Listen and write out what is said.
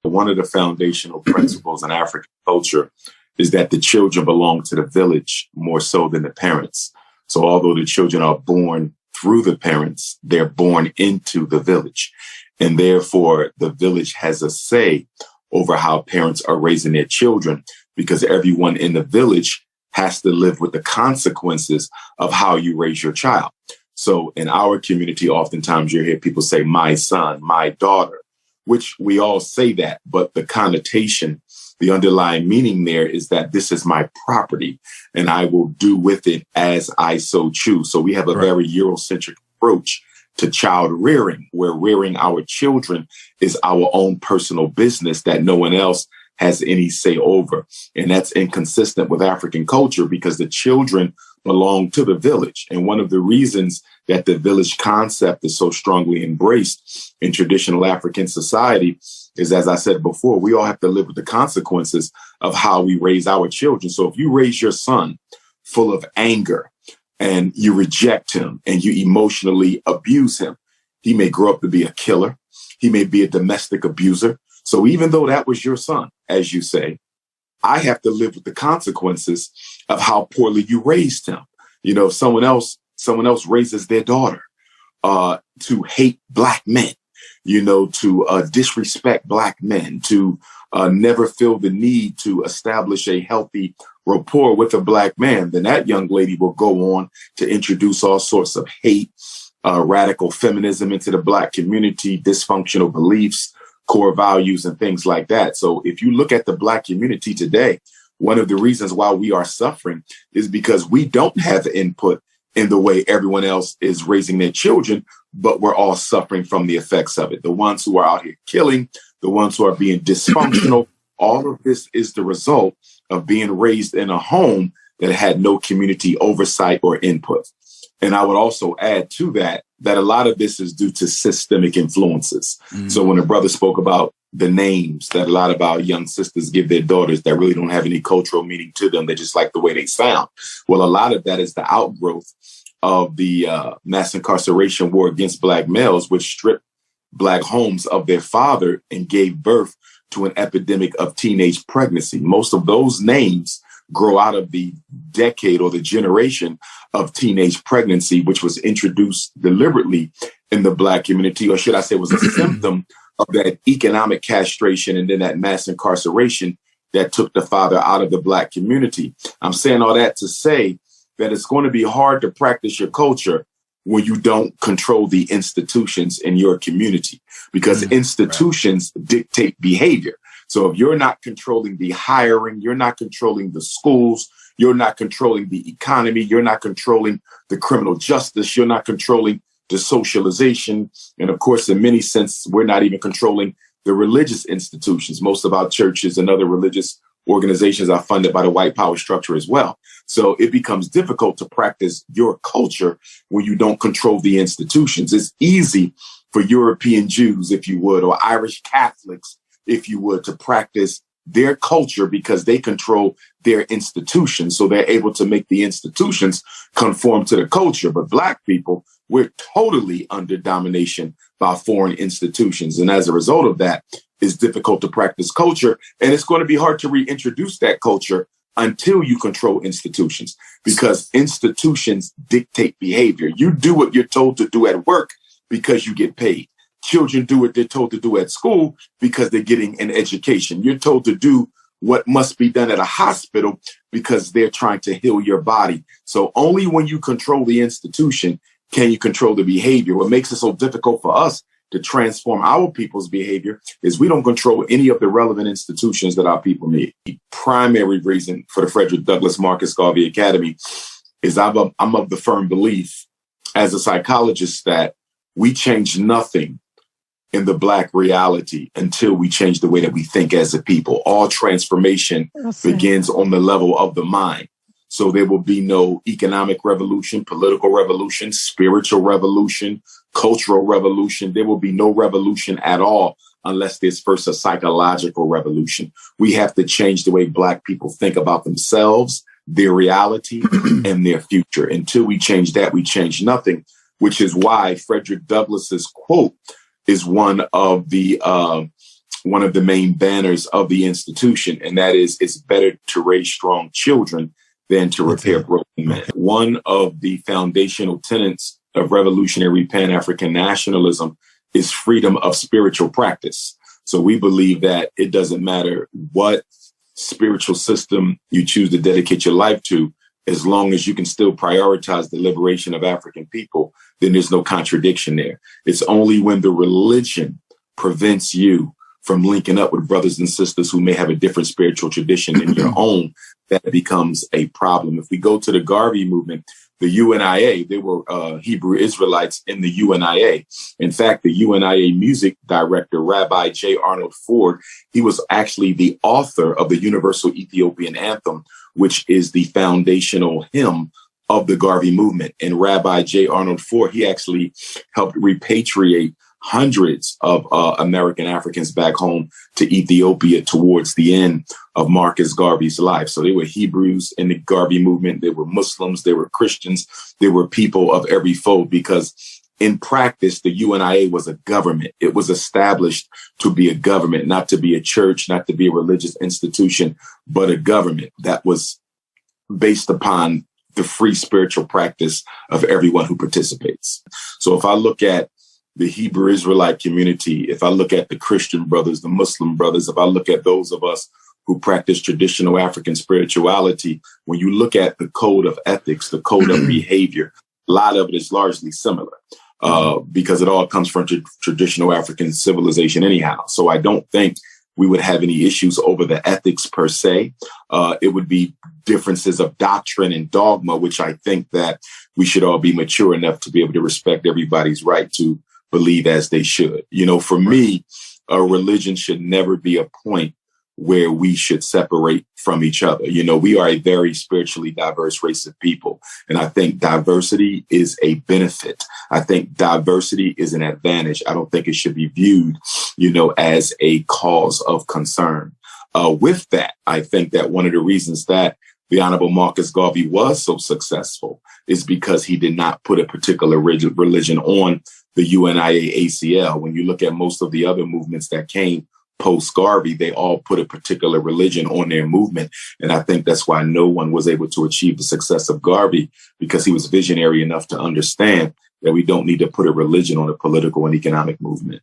One of the foundational principles in African culture is that the children belong to the village more so than the parents. So although the children are born through the parents, they're born into the village. And therefore, the village has a say over how parents are raising their children, because everyone in the village has to live with the consequences of how you raise your child. So in our community, oftentimes you hear people say, my son, my daughter, which we all say that, but the connotation, the underlying meaning there is that this is my property and I will do with it as I so choose. So we have a very Eurocentric approach to child rearing, where rearing our children is our own personal business that no one else has any say over. And that's inconsistent with African culture because the children belong to the village. And one of the reasons that the village concept is so strongly embraced in traditional African society is, as I said before, we all have to live with the consequences of how we raise our children. So if you raise your son full of anger and you reject him and you emotionally abuse him, he may grow up to be a killer. He may be a domestic abuser. So even though that was your son, as you say, I have to live with the consequences of how poorly you raised him. You know, if someone else raises their daughter to hate Black men, you know, to disrespect Black men, to never feel the need to establish a healthy rapport with a Black man, then that young lady will go on to introduce all sorts of hate, radical feminism into the Black community, dysfunctional beliefs, core values, and things like that. So if you look at the Black community today, one of the reasons why we are suffering is because we don't have input in the way everyone else is raising their children, but we're all suffering from the effects of it. The ones who are out here killing, the ones who are being dysfunctional, all of this is the result of being raised in a home that had no community oversight or input. And I would also add to that a lot of this is due to systemic influences. So when a brother spoke about the names that a lot of our young sisters give their daughters that really don't have any cultural meaning to them, they just like the way they sound. Well, a lot of that is the outgrowth of the mass incarceration war against Black males, which stripped Black homes of their father and gave birth to an epidemic of teenage pregnancy. Most of those names grow out of the decade or the generation of teenage pregnancy, which was introduced deliberately in the Black community, or should I say was a symptom of that economic castration and then that mass incarceration that took the father out of the Black community. I'm saying all that to say that it's going to be hard to practice your culture when you don't control the institutions in your community, because institutions dictate behavior. So if you're not controlling the hiring, you're not controlling the schools, you're not controlling the economy, you're not controlling the criminal justice, you're not controlling the socialization. And of course, in many senses, we're not even controlling the religious institutions. Most of our churches and other religious organizations are funded by the white power structure as well. So it becomes difficult to practice your culture when you don't control the institutions. It's easy for European Jews, if you would, or Irish Catholics, if you would, to practice their culture because they control their institutions. So they're able to make the institutions conform to the culture. But Black people, we're totally under domination by foreign institutions. And as a result of that, it's difficult to practice culture. And it's going to be hard to reintroduce that culture until you control institutions, because institutions dictate behavior. You do what you're told to do at work because you get paid. Children do what they're told to do at school because they're getting an education. You're told to do what must be done at a hospital because they're trying to heal your body. So only when you control the institution can you control the behavior. What makes it so difficult for us to transform our people's behavior is we don't control any of the relevant institutions that our people need. The primary reason for the Frederick Douglass Marcus Garvey Academy is I'm of the firm belief as a psychologist that we change nothing in the Black reality until we change the way that we think as a people. All transformation begins on the level of the mind. So there will be no economic revolution, political revolution, spiritual revolution, cultural revolution. There will be no revolution at all unless there's first a psychological revolution. We have to change the way Black people think about themselves, their reality, and their future. Until we change that, we change nothing, which is why Frederick Douglass's quote is one of the one of the main banners of the institution, and that is it's better to raise strong children than to repair broken men. One of the foundational tenets of revolutionary Pan-African nationalism is freedom of spiritual practice. So we believe that it doesn't matter what spiritual system you choose to dedicate your life to, as long as you can still prioritize the liberation of African people, then there's no contradiction there. It's only when the religion prevents you from linking up with brothers and sisters who may have a different spiritual tradition than your own that becomes a problem. If we go to the Garvey movement, the UNIA, they were Hebrew Israelites in the UNIA. In fact, the UNIA music director, Rabbi J. Arnold Ford, he was actually the author of the Universal Ethiopian Anthem, which is the foundational hymn of the Garvey movement. And Rabbi J. Arnold Ford, he actually helped repatriate hundreds of American Africans back home to Ethiopia towards the end of Marcus Garvey's life. So they were Hebrews in the Garvey movement. They were Muslims. They were Christians. They were people of every fold, because in practice, the UNIA was a government. It was established to be a government, not to be a church, not to be a religious institution, but a government that was based upon the free spiritual practice of everyone who participates. So if I look at the Hebrew Israelite community, if I look at the Christian brothers, the Muslim brothers, if I look at those of us who practice traditional African spirituality, when you look at the code of ethics, the code of behavior, a lot of it is largely similar because it all comes from traditional African civilization anyhow. So I don't think we would have any issues over the ethics per se. It would be differences of doctrine and dogma, which I think that we should all be mature enough to be able to respect everybody's right to believe as they should. You know, for me, a religion should never be a point where we should separate from each other. You know, we are a very spiritually diverse race of people. And I think diversity is a benefit. I think diversity is an advantage. I don't think it should be viewed, you know, as a cause of concern. With that, I think that one of the reasons that the Honorable Marcus Garvey was so successful is because he did not put a particular religion on the UNIA ACL. When you look at most of the other movements that came post-Garvey, they all put a particular religion on their movement. And I think that's why no one was able to achieve the success of Garvey, because he was visionary enough to understand that we don't need to put a religion on a political and economic movement.